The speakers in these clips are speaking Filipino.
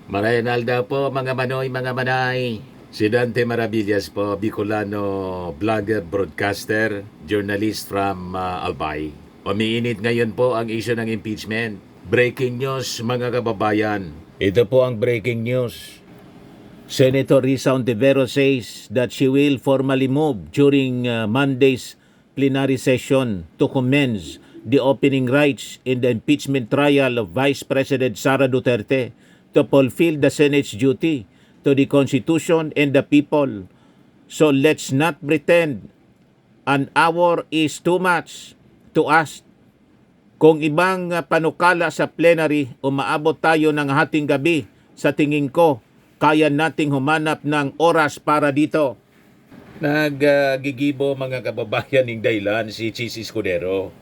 Marayanal daw po mga manoy, mga manay. Si Dante Maravillas po, Bicolano vlogger, broadcaster, journalist from Albay. Umiinit ngayon po ang issue ng impeachment. Breaking news mga kababayan. Ito po ang breaking news. Senator Risa Ontiveros says that she will formally move during Monday's plenary session to commence the opening rites in the impeachment trial of Vice President Sara Duterte to fulfill the Senate's duty to the Constitution and the people. So let's not pretend an hour is too much to ask. Kung ibang panukala sa plenary, umaabot tayo ng hating gabi, sa tingin ko, kaya nating humanap ng oras para dito. Naggigibo mga kababayan ng dahilan si Chis Escudero,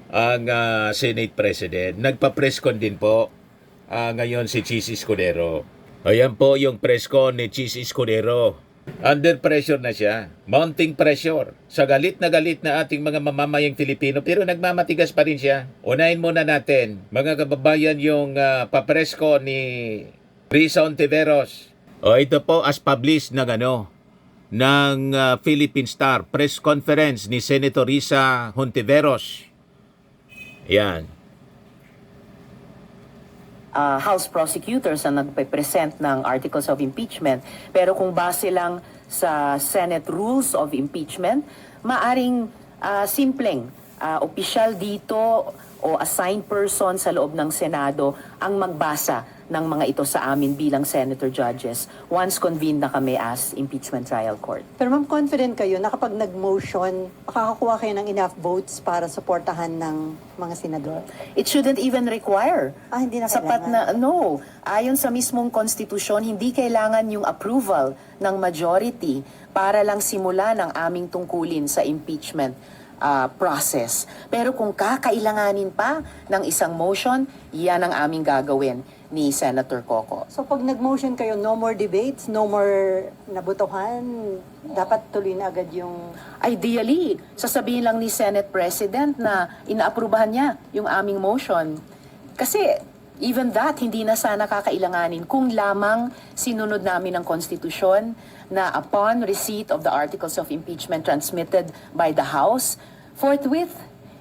ang Senate President. Nagpa-press con din po ngayon si Chis Escudero. Ayan po yung press con ni Chis Escudero. Under pressure na siya. Mounting pressure. Sa galit na ating mga mamamayang Filipino, pero nagmamatigas pa rin siya. Unahin muna natin, mga kababayan, yung pa-press con ni Risa Ontiveros. Ito po as published ng Philippine Star, press conference ni Senator Risa Ontiveros. Yan. House prosecutors ang nagpe-present ng articles of impeachment. Pero kung base lang sa Senate Rules of Impeachment, maaring simpleng opisyal dito o assigned person sa loob ng Senado ang magbasa ng mga ito sa amin bilang senator judges once convened na kami as impeachment trial court. Pero ma'am, confident kayo na kapag nag-motion, makakakuha kayo ng enough votes para suportahan ng mga senador? It shouldn't even require. Hindi na Sapat kailangan? no. Ayon sa mismong konstitusyon, hindi kailangan yung approval ng majority para lang simula ng aming tungkulin sa impeachment process. Pero kung kakailanganin pa ng isang motion, yan ang aming gagawin ni Senator Coco. So pag nag-motion kayo, no more debates, no more nabutuhan, dapat tuloy na agad yung... Ideally, sasabihin lang ni Senate President na inaaprubahan niya yung aming motion. Kasi even that, hindi na sana kakailanganin kung lamang sinunod namin ang konstitusyon na upon receipt of the articles of impeachment transmitted by the House, forthwith,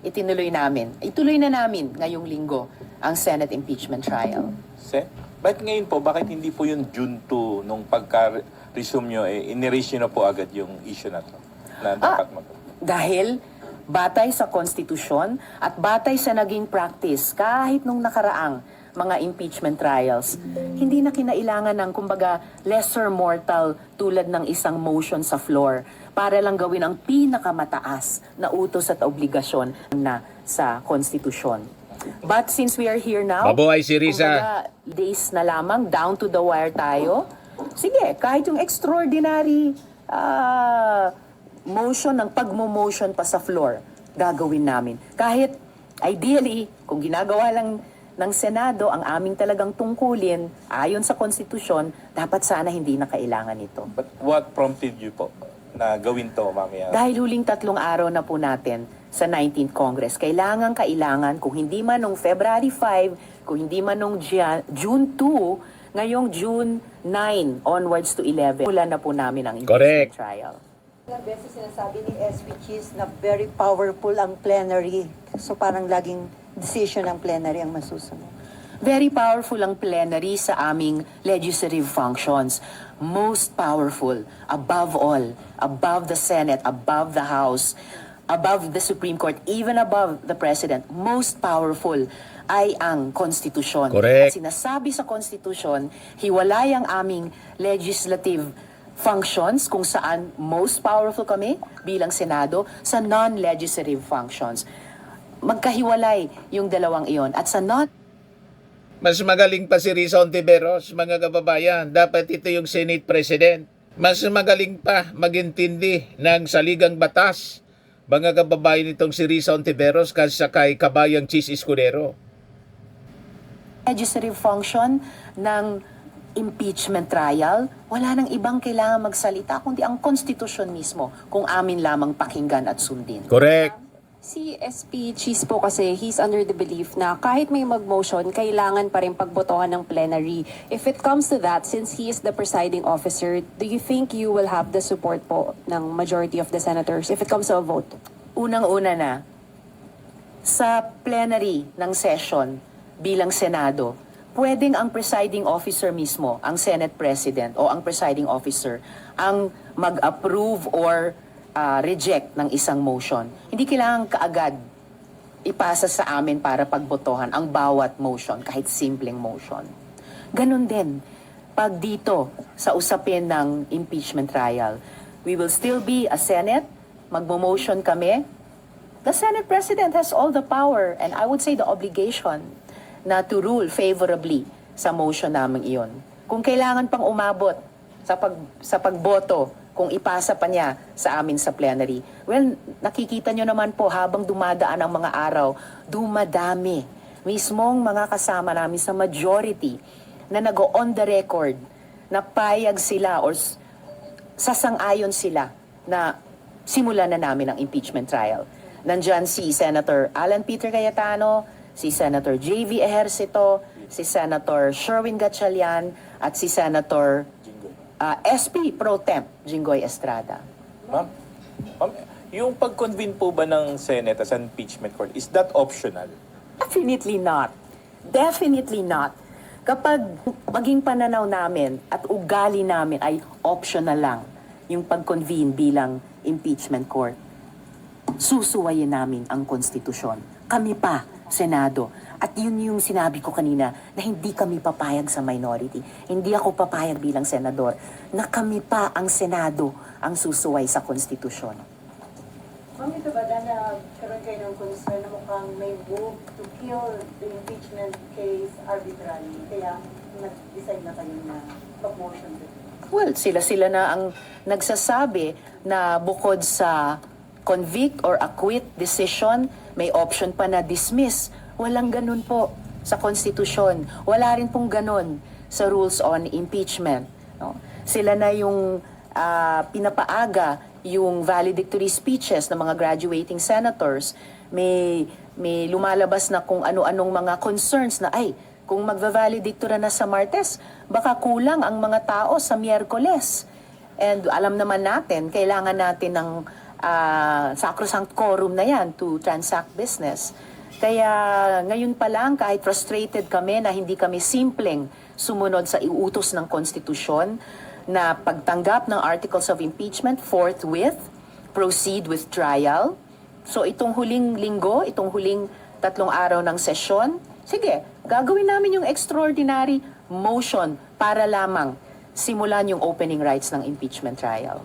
ituloy na namin ngayong linggo ang Senate impeachment trial. Bakit ngayon po, bakit hindi po yung June 2 nung pagka-resume nyo, in-erase nyo na po agad yung issue na to? Na dapat Dahil batay sa konstitusyon at batay sa naging practice kahit nung nakaraang mga impeachment trials, hindi na kinailangan ng kumbaga lesser mortal tulad ng isang motion sa floor para lang gawin ang pinakamataas na utos at obligasyon na sa konstitusyon. But since we are here now, Mabuhay si Risa. kumbaga, days na lamang, down to the wire tayo. Sige, kahit yung extraordinary motion ng pagmo-motion pa sa floor, gagawin namin. Kahit ideally, kung ginagawa lang ng Senado ang aming talagang tungkulin, ayon sa konstitusyon, dapat sana hindi na kailangan ito. But what prompted you po na gawin to mamaya? Dahil huling 3 araw na po natin sa 19th Congress, kailangan, kung hindi man nung February 5, kung hindi man nung June 2, ngayong June 9 onwards to 11, mula na po namin ang impeachment trial. Ilang beses sinasabi ni SP Cheese na very powerful ang plenary. So parang laging decision ng plenary ang masusunod. Very powerful ang plenary sa aming legislative functions. Most powerful, above all, above the Senate, above the House, above the Supreme Court, even above the President, most powerful ay ang konstitusyon. Correct. At sinasabi sa konstitusyon, hiwalay ang aming legislative functions kung saan most powerful kami bilang Senado sa non-legislative functions. Magkahiwalay yung dalawang iyon. At sa Mas magaling pa si Risa Ontiveros, mga kababayan. Dapat ito yung Senate President. Mas magaling pa magintindi ng saligang batas, mga kababayan, itong si Risa Ontiveros kaysa kay kabayang Chis Escudero. legislative function ng impeachment trial, wala nang ibang kailangan magsalita kundi ang konstitusyon mismo kung amin lamang pakinggan at sundin. Correct. Si SP Cheese po kasi, he's under the belief na kahit may mag-motion, kailangan pa rin pagbotohan ng plenary. If it comes to that, since he is the presiding officer, do you think you will have the support po ng majority of the senators if it comes to a vote? Unang-una na, sa plenary ng session bilang Senado, pwedeng ang presiding officer mismo, ang Senate President o ang presiding officer, ang mag-approve or reject ng isang motion. Hindi kailangan kaagad ipasa sa amin para pagbotohan ang bawat motion, kahit simpleng motion. Ganon din, pag dito sa usapin ng impeachment trial, we will still be a Senate, magmo-motion kami. The Senate President has all the power and I would say the obligation na to rule favorably sa motion namin iyon. Kung kailangan pang umabot sa pagboto, kung ipasa pa niya sa amin sa plenary. Well, nakikita nyo naman po habang dumadaan ang mga araw, dumadami. Mismong mga kasama namin sa majority na nag-on the record na payag sila or sasang-ayon sila na simulan na namin ang impeachment trial. Nandyan si Senator Alan Peter Cayetano, si Senator J.V. Ejercito, si Senator Sherwin Gatchalian, at si Senator SP Pro Temp Jinggoy Estrada. Ma'am, yung pag-convene po ba ng Senate as an impeachment court, is that optional? Definitely not. Definitely not. Kapag maging pananaw namin at ugali namin ay optional lang yung pag-convene bilang impeachment court, susuwayin namin ang konstitusyon. Kami pa, Senado. At yun yung sinabi ko kanina na hindi kami papayag sa minority. Hindi ako papayag bilang senador na kami pa ang Senado ang susuway sa konstitusyon. Ma'am, ito ba na karoon kayo ng concern na mukhang may move to kill the impeachment case arbitrarily? Kaya nag-decide na kayo na mag-motion to. Well, sila na ang nagsasabi na bukod sa convict or acquit decision, may option pa na dismiss. Walang ganun po sa konstitusyon. Wala rin pong ganun sa rules on impeachment. No? Sila na yung pinapaaga yung valedictory speeches ng mga graduating senators. May lumalabas na kung ano-anong mga concerns na, ay, kung magva-valedictura na sa Martes, baka kulang ang mga tao sa Miyerkules. And alam naman natin, kailangan natin ng sacrosanct quorum na yan to transact business. Kaya ngayon pa lang, kahit frustrated kami na hindi kami simpleng sumunod sa iutos ng konstitusyon na pagtanggap ng articles of impeachment forthwith, proceed with trial. So itong huling linggo, itong huling 3 araw ng sesyon, sige, gagawin namin yung extraordinary motion para lamang simulan yung opening rights ng impeachment trial.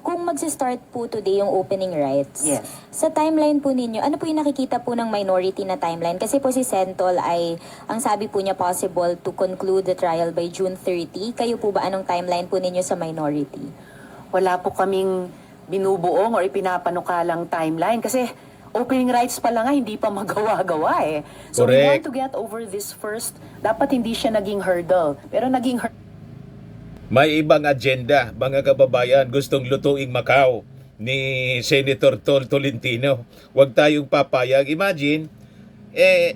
Kung magsi-start po today yung opening rights, Yes. sa timeline po ninyo, ano po yung nakikita po ng minority na timeline? Kasi po si Sentol ay, ang sabi po niya, possible to conclude the trial by June 30. Kayo po ba, anong timeline po ninyo sa minority? Wala po kaming binubuong or ipinapanukalang timeline kasi opening rights pa lang nga hindi pa magawa-gawa eh. So we want Correct. to get over this first. Dapat hindi siya naging hurdle. Pero naging May ibang agenda, mga kababayan, gustong lutuing Macau ni Senator Tolentino. Huwag tayong papayag. Imagine,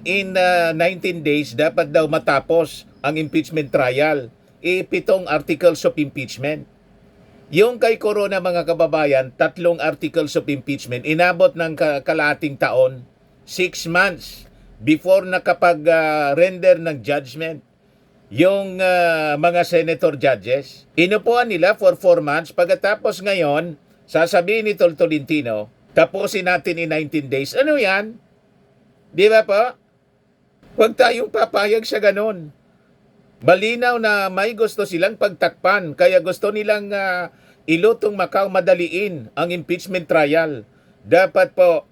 in 19 days, dapat daw matapos ang impeachment trial. 7 articles of impeachment. Yung kay Corona, mga kababayan, 3 articles of impeachment, inabot ng kalahating taon, 6 months before nakapag-render ng judgment. Yung mga senator judges, inupuan nila for 4 months. Pagkatapos ngayon, sasabihin ni Tolentino, tapusin natin in 19 days. Ano yan? Di ba po? Huwag tayong papayag sa ganun. Malinaw na may gusto silang pagtakpan, kaya gusto nilang ilutong Macau madaliin ang impeachment trial. Dapat po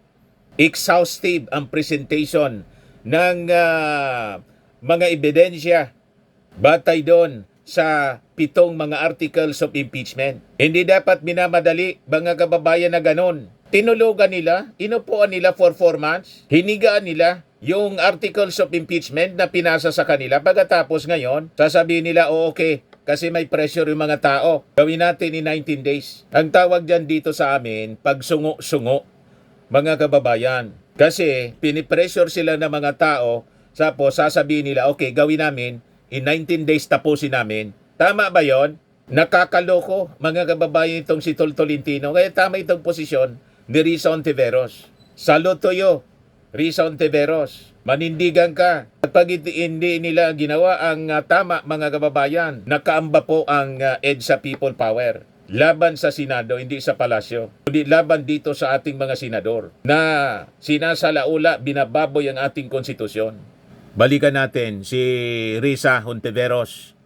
exhaustive ang presentation ng mga ebidensya batay doon sa 7 mga articles of impeachment. Hindi dapat minamadali, mga kababayan, na ganun. tinulugan nila, inupuan nila for 4 months, hinigaan nila yung articles of impeachment na pinasa sa kanila. Pagkatapos ngayon, sasabihin nila, okay, kasi may pressure yung mga tao. Gawin natin in 19 days. Ang tawag dyan dito sa amin, pagsungo-sungo, mga kababayan. Kasi pinipressure sila ng mga tao, tapos sasabihin nila, okay, gawin namin, in 19 days tapusin namin. Tama ba yon? Nakakaloko, mga kababayan, itong si Tolentino. Kaya tama itong posisyon ni Risa Ontiveros. Salute to you, Risa Ontiveros. Manindigan ka. At pag hindi nila ginawa ang tama, mga kababayan, nakaamba po ang EDSA People Power. Laban sa Senado, hindi sa Palasyo. Kundi laban dito sa ating mga senador na sinasalaula, binababoy ang ating konstitusyon. Balikan natin si Risa Ontiveros.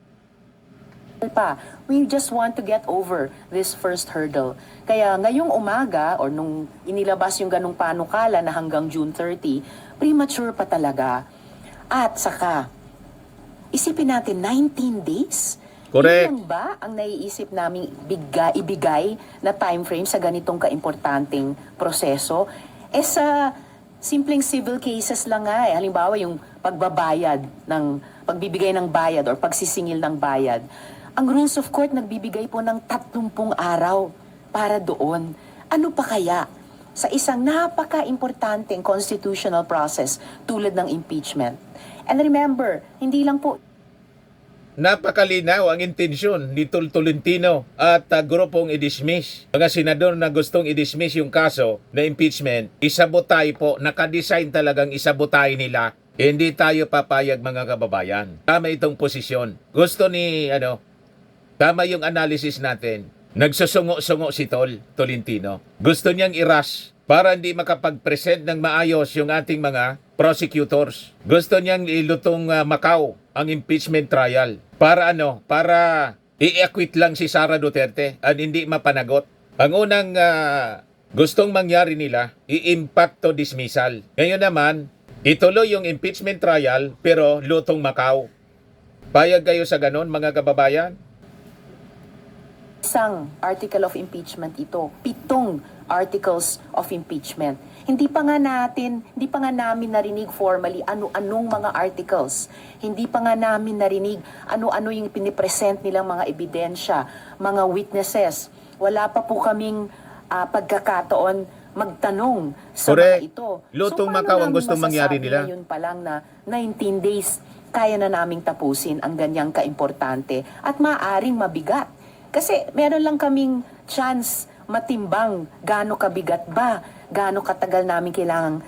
We just want to get over this first hurdle. Kaya ngayong umaga, or nung inilabas yung ganong panukala na hanggang June 30, premature pa talaga. At saka, isipin natin, 19 days? Correct. Yun lang ba ang naiisip namin ibigay na time frame sa ganitong kaimportanteng proseso? Sa simpleng civil cases lang nga halimbawa yung pagbibigay ng bayad or pagsisingil ng bayad. Ang rules of court nagbibigay po ng 30 araw para doon. Ano pa kaya sa isang napaka-importanteng constitutional process tulad ng impeachment? And remember, hindi lang po Napakalinaw ang intensyon ni Tolentino at grupong i-dismiss. Mga senador na gustong i-dismiss yung kaso na impeachment, isabotay po, nakadesign talagang isabotay nila. Hindi tayo papayag, mga kababayan. Tama itong posisyon. Gusto ni, tama yung analysis natin. Nagsusungo-sungo si Tolentino. Gusto niyang i-rush para hindi makapag-present ng maayos yung ating mga prosecutors. Gusto niyang ilutong Macau ang impeachment trial. Para Para i-acquit lang si Sara Duterte at hindi mapanagot. Ang unang gustong mangyari nila, i-impacto dismissal. Ngayon naman, ituloy yung impeachment trial pero lutong Macau. Payag kayo sa ganon, mga kababayan? isang article of impeachment ito, 7 articles of impeachment. Hindi pa nga namin narinig formally ano-anong mga articles. Hindi pa nga namin narinig ano-ano yung pinipresent nilang mga ebidensya, mga witnesses. Wala pa po kaming pagkakataon magtanong sa Correct. mga ito. Lutong paano Macau ang namin gustong mangyari masasabi nila? Ngayon pa lang na 19 days kaya na naming tapusin ang ganyang kaimportante at maaaring mabigat. Kasi meron lang kaming chance matimbang gaano kabigat ba, gaano katagal namin kailangang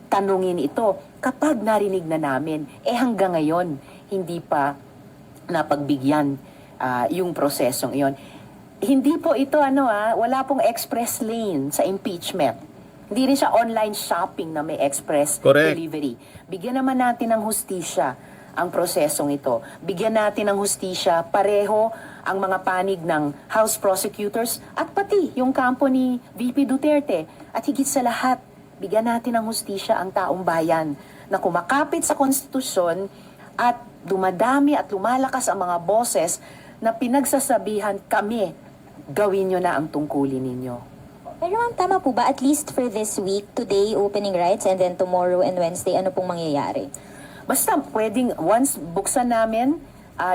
tanungin ito kapag narinig na namin. Hanggang ngayon, hindi pa napagbigyan yung prosesong iyon. Hindi po ito, wala pong express lane sa impeachment. Hindi rin siya online shopping na may express Correct. delivery. Bigyan naman natin ng hustisya ang prosesong ito. Bigyan natin ng hustisya pareho ang mga panig ng House prosecutors at pati yung kampo ni VP Duterte. At higit sa lahat, bigyan natin ng hustisya ang taong bayan na kumakapit sa konstitusyon at dumadami at lumalakas ang mga boses na pinagsasabihan kami, gawin nyo na ang tungkulin ninyo. Pero ma'am, tama po ba? At least for this week, today, opening rights, and then tomorrow and Wednesday, ano pong mangyayari? Basta pwedeng, once buksan namin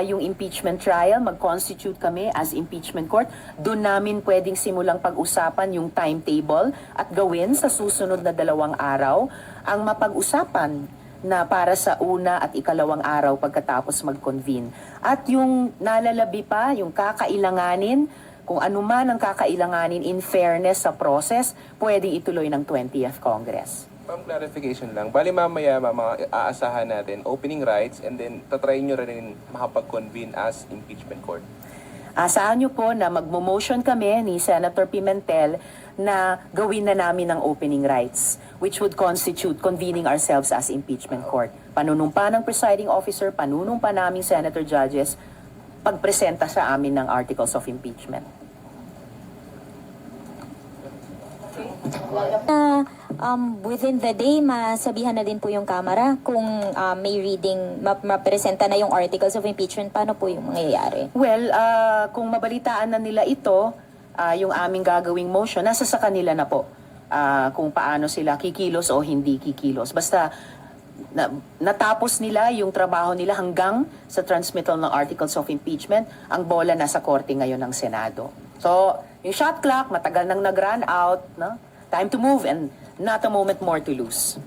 yung impeachment trial, mag-constitute kami as impeachment court, doon namin pwedeng simulang pag-usapan yung timetable at gawin sa susunod na 2 araw ang mapag-usapan na para sa una at ikalawang araw pagkatapos mag-convene. At yung nalalabi pa, yung kakailanganin, kung ano man ang kakailanganin in fairness sa process, pwedeng ituloy ng 20th Congress. Ma'am, clarification lang. Bali mamaya, aasahan natin opening rights and then tatry nyo rin makapag-convene as impeachment court. Asahan nyo po na magmo-motion kami ni Senator Pimentel na gawin na namin ang opening rights, which would constitute convening ourselves as impeachment court. Panunumpa ng presiding officer, panunumpa naming senator judges, pagpresenta sa amin ng articles of impeachment. Within the day, masabihan na din po yung Kamara kung may reading, mapresenta na yung articles of impeachment, paano po yung mangyayari? Well, kung mabalitaan na nila ito, yung aming gagawing motion, nasa sa kanila na po. kung paano sila kikilos o hindi kikilos. Basta natapos nila yung trabaho nila hanggang sa transmittal ng articles of impeachment, ang bola nasa korte ngayon ng Senado. So, yung shot clock, matagal nang nag-run out. No? Time to move and not a moment more to lose.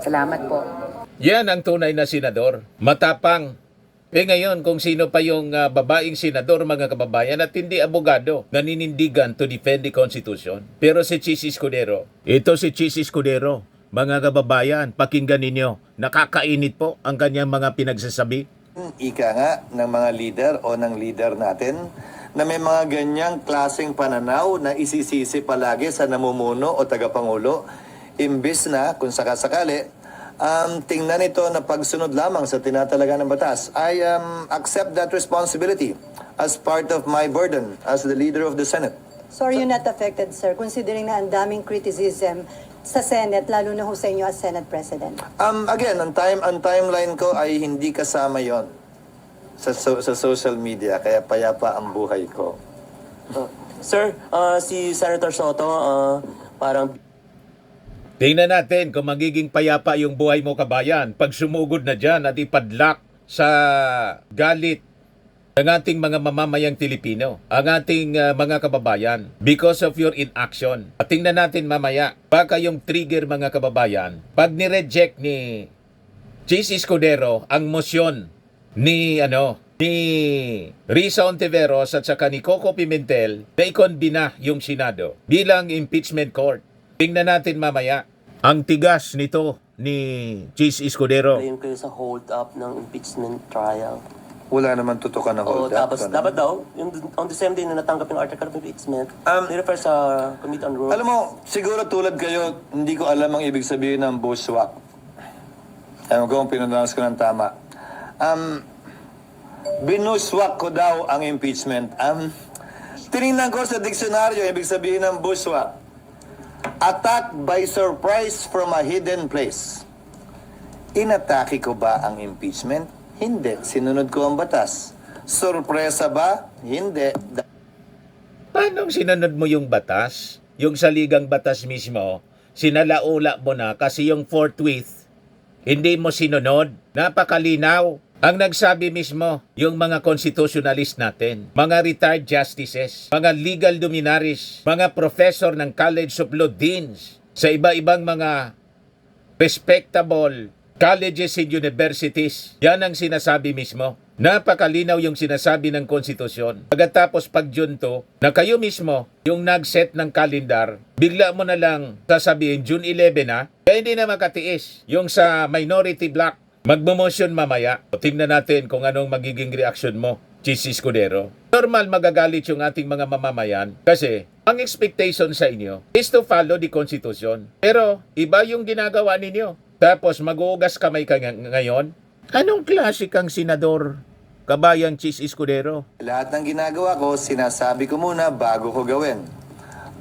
Salamat po. Yan ang tunay na senador. Matapang. Ngayon, kung sino pa yung babaeng senador, mga kababayan, at hindi abogado, naninindigan to defend the Constitution. Pero si Chis Escudero, ito si Chis Escudero, mga kababayan, pakinggan ninyo, nakakainit po ang kanyang mga pinagsasabi. Ika nga ng mga leader o ng leader natin na may mga ganyang klaseng pananaw na isisisi palagi sa namumuno o tagapangulo, imbis na, kung sakasakali, tingnan ito na pagsunod lamang sa tinatalaga ng batas. I accept that responsibility as part of my burden as the leader of the Senate. So are you not affected, sir, considering na ang daming criticism sa Senate, lalo na ho sa inyo as Senate President? Again, ang timeline ko ay hindi kasama yon sa social media, kaya payapa ang buhay ko. Sir, si Senator Soto, parang Tingnan natin kung magiging payapa yung buhay mo, kabayan, pag sumugod na dyan at ipadlak sa galit ng ating mga mamamayang Pilipino, ang ating mga kababayan, because of your inaction. At tingnan natin mamaya, baka yung trigger, mga kababayan, pag ni-reject ni Chis Escudero ang motion ni Risa Ontiveros at saka ni Coco Pimentel na ikonbina yung Senado bilang impeachment court. Tingnan natin mamaya ang tigas nito ni Chis Escudero. claim kayo sa hold up ng impeachment trial. Wala naman tutukan na O hold up. tapos, dapat daw, yung, on the same day na natanggap yung article of impeachment, ni-refer sa Committee on Rules. Alam mo, siguro tulad kayo, hindi ko alam ang ibig sabihin ng bushwhack. Alam ko kung pinunawas ko ng tama. Binushwhack ko daw ang impeachment. Tinignan ko sa diksyonaryo, ibig sabihin ng bushwhack. Attack by surprise from a hidden place. Inatake ko ba ang impeachment? Hindi. Sinunod ko ang batas. Sorpresa ba? Hindi. Paano sinunod mo yung batas? Yung saligang batas mismo, sinalaula mo na kasi yung forthwith, hindi mo sinunod. Napakalinaw. Ang nagsabi mismo, yung mga constitutionalist natin, mga retired justices, mga legal luminaries, mga professor ng College of Law Deans, sa iba-ibang mga respectable colleges and universities, yan ang sinasabi mismo. Napakalinaw yung sinasabi ng konstitusyon. Pagkatapos pagjunto, na kayo mismo, yung nag-set ng kalendar, bigla mo na lang sasabihin, June 11 na, kaya hindi na makatiis. Yung sa minority block, magmo-motion mamaya. O tingnan natin kung anong magiging reaksyon mo, Chis Escudero. Normal magagalit yung ating mga mamamayan kasi ang expectation sa inyo is to follow the Constitution. Pero iba yung ginagawa ninyo. Tapos mag-uugas kamay ka ngayon. Anong klase kang senador, kabayan Chis Escudero? Lahat ng ginagawa ko, sinasabi ko muna bago ko gawin.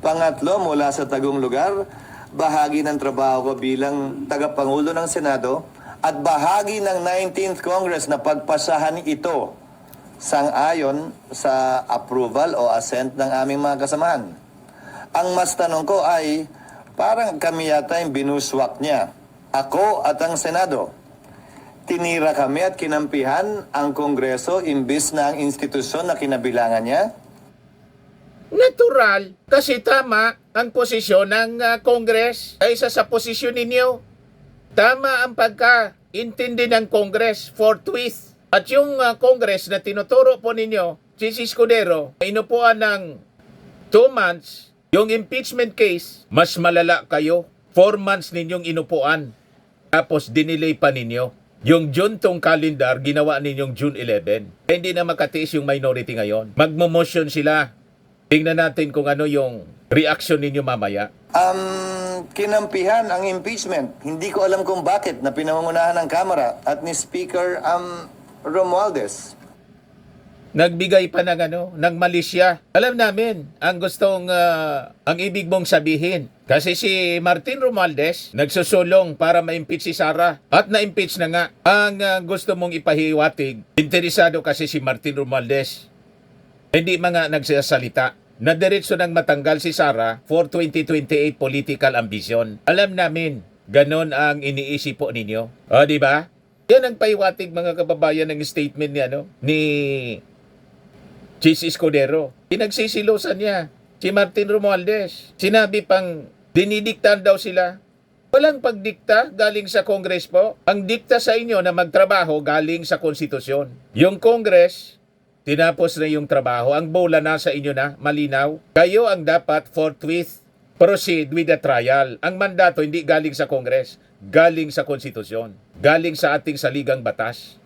Pangatlo, mula sa tagong lugar, bahagi ng trabaho ko bilang tagapangulo ng Senado at bahagi ng 19th Congress na pagpasahan ito sang-ayon sa approval o assent ng aming mga kasamahan. Ang mas tanong ko ay, parang kami yata yung binuswak niya. Ako at ang Senado. Tinira kami at kinampihan ang Kongreso imbis na ang institusyon na kinabilangan niya. Natural, kasi tama ang posisyon ng Congress kaysa sa posisyon ninyo. Tama ang pagka-intindi ng Congress forthwith. At yung Congress na tinuturo po ninyo, Chis Escudero, inupuan ng 2 months, yung impeachment case, mas malala kayo. 4 months ninyong inupuan. Tapos dinelay pa ninyo. Yung juntong calendar, ginawa ninyong June 11. Hindi na makatiis yung minority ngayon. Magmo-motion sila. Tingnan natin kung ano yung reaction ninyo mamaya. Kinampihan ang impeachment. Hindi ko alam kung bakit na pinangungunahan ng Kamara at ni Speaker Romualdez. Nagbigay pa ng malisya. Alam namin ang gustong, ang ibig mong sabihin. Kasi si Martin Romualdez nagsusulong para ma-impeach si Sara. At na-impeach na nga. Ang gusto mong ipahiwatig, interesado kasi si Martin Romualdez. Hindi mga nagsasalita na diretso nang matanggal si Sara for 2028 political ambition. Alam namin, ganon ang iniisip po ninyo. O, di ba? Yan ang paiwatig mga kababayan ng statement ni Chis Escudero. Pinagsisilosan niya si Martin Romualdez. Sinabi pang dinidiktahan daw sila. Walang pagdikta galing sa Congress po. Ang dikta sa inyo na magtrabaho galing sa konstitusyon. Yung Congress, tinapos na yung trabaho. Ang bola nasa inyo na, malinaw. Kayo ang dapat forthwith proceed with the trial. Ang mandato hindi galing sa Congress, galing sa konstitusyon. Galing sa ating saligang batas.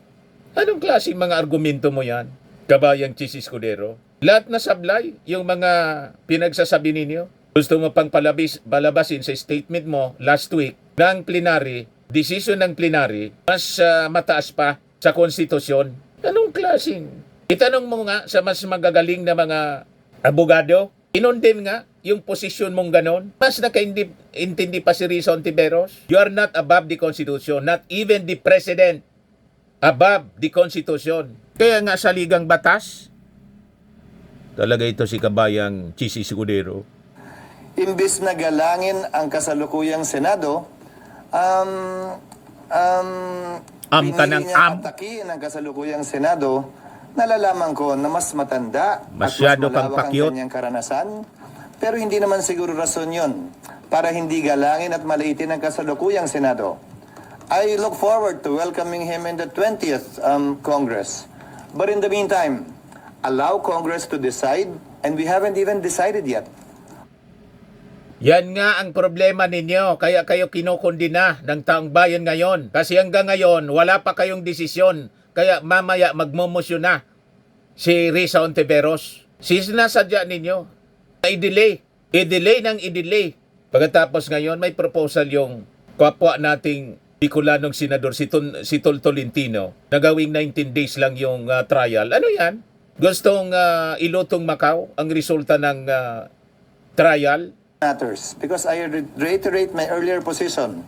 Anong klaseng mga argumento mo yan, kabayang Chis Escudero? Lahat na sablay yung mga pinagsasabi ninyo. Gusto mo pang palabasin sa statement mo last week ng plenary, decision ng plenary, mas mataas pa sa konstitusyon. Anong klaseng? Itanong mo nga sa mas magagaling na mga abogado, inondem nga yung posisyon mong ganon. Mas nakaintindi pa si Risa Ontiveros. You are not above the Constitution, not even the President above the Constitution. Kaya nga sa ligang batas, talaga ito si kabayang Chis Escudero. Imbis na galangin ang kasalukuyang Senado, Am ka ng pinili niya am. atakihin ang kasalukuyang Senado. Nalalaman ko na mas matanda Masyado at mas kang malawak ang pakyut. kanyang karanasan, pero hindi naman siguro rason yun para hindi galangin at maliitin ang kasalukuyang Senado. I look forward to welcoming him in the 20th Congress. But in the meantime, allow Congress to decide, and we haven't even decided yet. Yan nga ang problema ninyo, kaya kayo kinukundina ng taong bayan ngayon. Kasi hanggang ngayon, wala pa kayong desisyon. Kaya mamaya magmomosyon na si Risa Ontiveros. Sinasadya ninyo na i-delay ng i-delay. Pagkatapos ngayon, may proposal yung kapwa nating Bicolanong senador si Tol Tolentino na gawing 19 days lang yung trial. Ano yan? Gustong ilutong Macau ang resulta ng trial? Matters, because I reiterate my earlier position.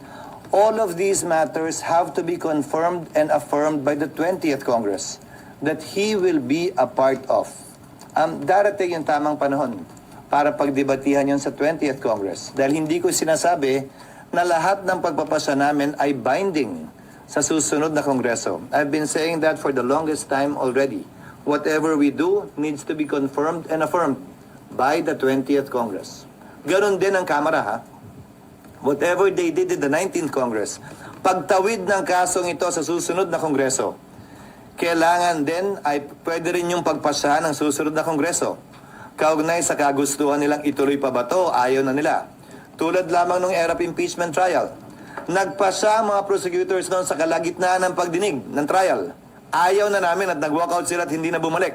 All of these matters have to be confirmed and affirmed by the 20th Congress that he will be a part of. Darating yung tamang panahon para pagdebatihan yun sa 20th Congress. Dahil hindi ko sinasabi na lahat ng pagpapasya namin ay binding sa susunod na Kongreso. I've been saying that for the longest time already. Whatever we do needs to be confirmed and affirmed by the 20th Congress. Ganon din ang Kamara, ha? Whatever they did in the 19th Congress, pagtawid ng kasong ito sa susunod na Kongreso, kailangan din ay pwede rin yung pagpasyahan ng susunod na Kongreso. Kaugnay sa kagustuhan nilang ituloy pa ba to, ayaw na nila. Tulad lamang ng ERAP impeachment trial. Nagpasya ang mga prosecutors noon sa kalagitnaan ng pagdinig ng trial. Ayaw na namin at nag-walkout sila at hindi na bumalik.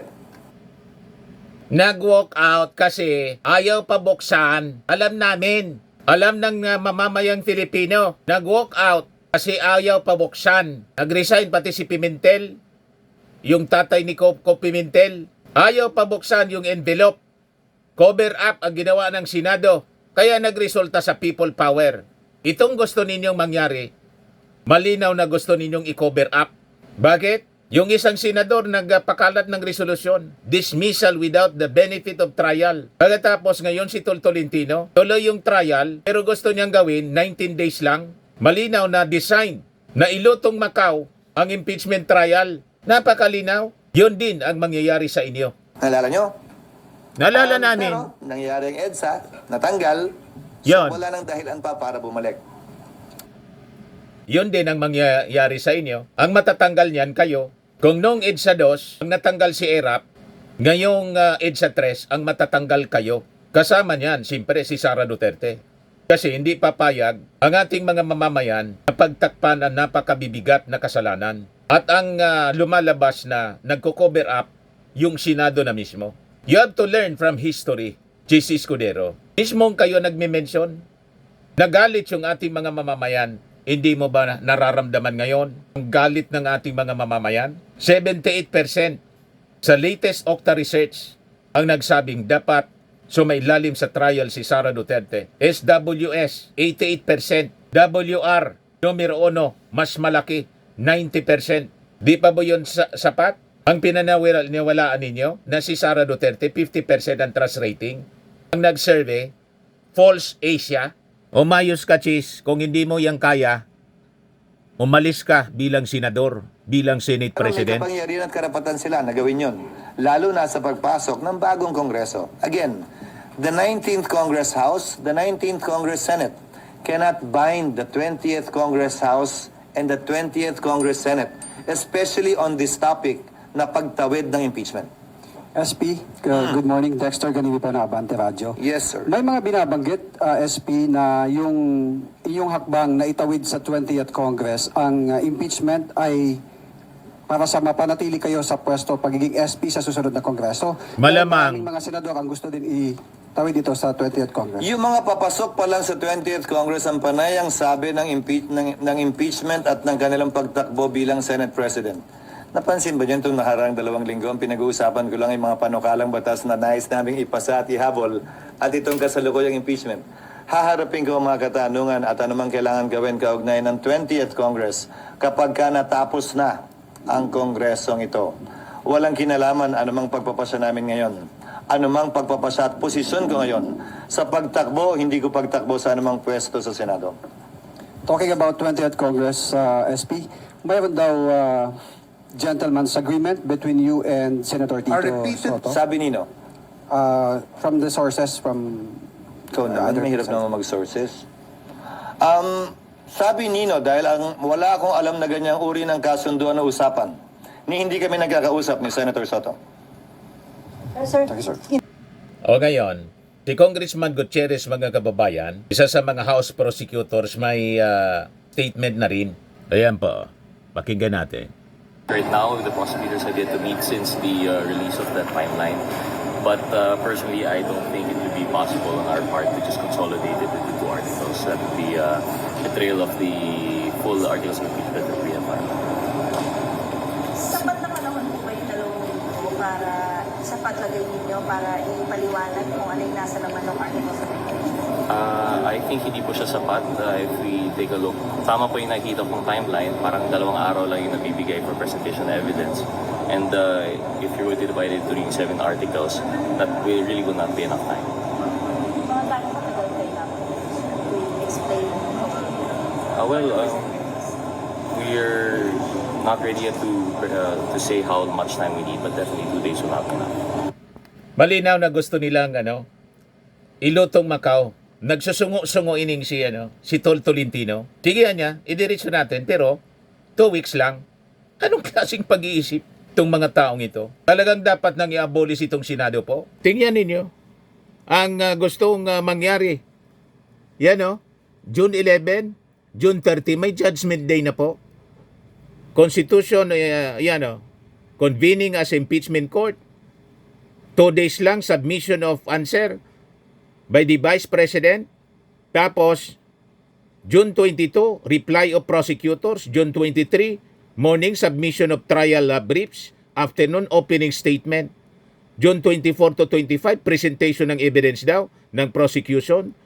Nag-walk out kasi ayaw pa buksan. Alam namin. Alam ng mamamayang Filipino. Nag-walk out kasi ayaw pa buksan. Nag-resign pati si Pimentel. Yung tatay ni Coco Pimentel. Ayaw pa buksan yung envelope. Cover up ang ginawa ng Senado. Kaya nagresulta sa people power. Itong gusto ninyong mangyari, malinaw na gusto ninyong i-cover up. Bakit? Yung isang senador nagpakalat ng resolusyon, dismissal without the benefit of trial. Pagkatapos ngayon si Tol Tolentino, tuloy yung trial, pero gusto niyang gawin 19 days lang. Malinaw na design na ilutong Macau ang impeachment trial. Napakalinaw. Yun din ang mangyayari sa inyo. Nalala nyo? Nalala namin. Pero nangyari ang EDSA, natanggal, Yon. so wala nang dahilan pa para bumalik. Yun din ang mangyayari sa inyo. Ang matatanggal niyan kayo. Kung noong EDSA 2, ang natanggal si ERAP, ngayong EDSA 3, ang matatanggal kayo. Kasama niyan, siyempre, si Sara Duterte. Kasi hindi papayag ang ating mga mamamayan na pagtakpan ang napakabibigat na kasalanan. At ang lumalabas na nagko-cover up yung Senado na mismo. You have to learn from history, Chis Escudero. Mismong kayo nagme-mention. Nagalit yung ating mga mamamayan. Hindi mo ba nararamdaman ngayon ang galit ng ating mga mamamayan? 78% sa latest Okta research ang nagsabing dapat sumailalim sa trial si Sara Duterte. SWS, 88%. WR, numero 1, mas malaki, 90%. Di pa ba yun sapat Ang pinananiwalaan ninyo na si Sara Duterte, 50% ang trust rating. Ang nag-survey, False Asia. Umayos ka, Chis. Kung hindi mo yang kaya, umalis ka bilang senador, bilang Senate Pero may President. kapangyarihan at karapatan sila na gawin yun. Lalo na sa pagpasok ng bagong Kongreso. Again, the 19th Congress House, the 19th Congress Senate cannot bind the 20th Congress House and the 20th Congress Senate, especially on this topic na pagtawid ng impeachment. SP, good morning. Dexter Ganili po na Abante Radio. Yes, sir. May mga binabanggit, SP, na yung inyong hakbang na itawid sa 20th Congress, ang impeachment ay para sa mapanatili kayo sa pwesto pagiging SP sa susunod na Kongreso. Malamang. Maraming mga senador ang gusto din itawid ito sa 20th Congress. Yung mga papasok pa lang sa 20th Congress ang panayang sabi ng impeachment at ng kanilang pagtakbo bilang Senate President. Napansin ba dyan itong nakarang 2 linggo? Ang pinag-uusapan ko lang yung mga panukalang batas na nais naming ipasa at ihabol at itong kasalukuyang impeachment. Haharapin ko ang mga katanungan at anumang kailangan gawin kaugnay ng 20th Congress kapag ka natapos na ang kongresong ito. Walang kinalaman anumang pagpapasya namin ngayon. Anumang pagpapasya at posisyon ko ngayon. Sa pagtakbo, hindi ko pagtakbo sa anumang pwesto sa Senado. Talking about 20th Congress, SP, mayroon daw gentleman's agreement between you and Senator Tito Repeated, Soto. sabi nino. From the sources from Ikaw naman, other mahirap sources. naman mag-sources. Sabi nino, dahil wala akong alam na ganyang uri ng kasunduan na usapan, hindi kami nagkakausap ni Senator Soto. Sir, Thank you, sir. O ngayon, si Congressman Gutierrez, mga kababayan, isa sa mga House Prosecutors, may statement na rin. Ayan po, pakinggan natin. Right now, the prosecutors have yet to meet since the release of that timeline. But personally, I don't think it would be possible on our part to just consolidate it into 2 articles. That would be a betrayal of the full articles of impeachment that we have filed. sapat na panahon po ba yung 2 linggo para sa paglagay ninyo para ipaliwanag kung ano yung nasa naman ng articles of impeachment? I think hindi po siya sapat. If we take a look, tama po yung nakikita kong timeline, parang 2 araw lang yung nabibigay for presentation of evidence. And if you were to divide it into 7 articles, that really will not be enough time. Mga gano'ng katagal kailangan to explain? We're not ready yet to say how much time we need, but definitely 2 days will not be enough. Malinaw na gusto nilang ilutong Macau. Nagsusungo-sungo ining si Tol Tolentino. Sige niya, idiretso natin, pero 2 weeks lang. Anong klaseng pag-iisip itong mga taong ito? Talagang dapat nang i-abolish itong Senado po. Tingnan ninyo ang gustong mangyari. Yan June 11, June 30, may judgment day na po. Constitution, convening as impeachment court. 2 days lang, submission of answer by the Vice President. Tapos, June 22, reply of prosecutors. June 23, morning, submission of trial briefs. Afternoon, opening statement. June 24 to 25, presentation ng evidence daw ng prosecution.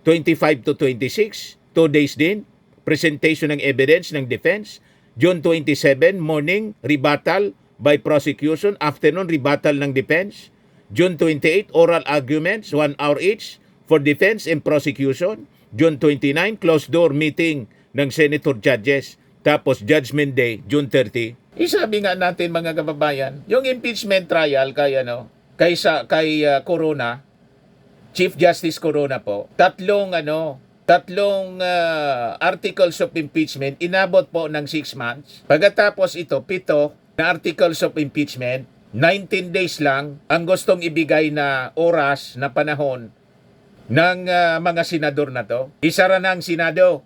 25 to 26, 2 days din, presentation ng evidence ng defense. June 27, morning, rebuttal by prosecution. Afternoon, rebuttal ng defense. June 28, oral arguments, 1 hour each for defense and prosecution. June 29, closed door meeting ng Senator Judges. Tapos Judgment Day, June 30. Isabi nga natin mga kababayan, yung impeachment trial kay Corona, Chief Justice Corona po, tatlong articles of impeachment, inabot po ng 6 months. Pagkatapos ito, 7 na articles of impeachment, 19 days lang ang gustong ibigay na oras na panahon ng mga senador na to. Isara na ang Senado.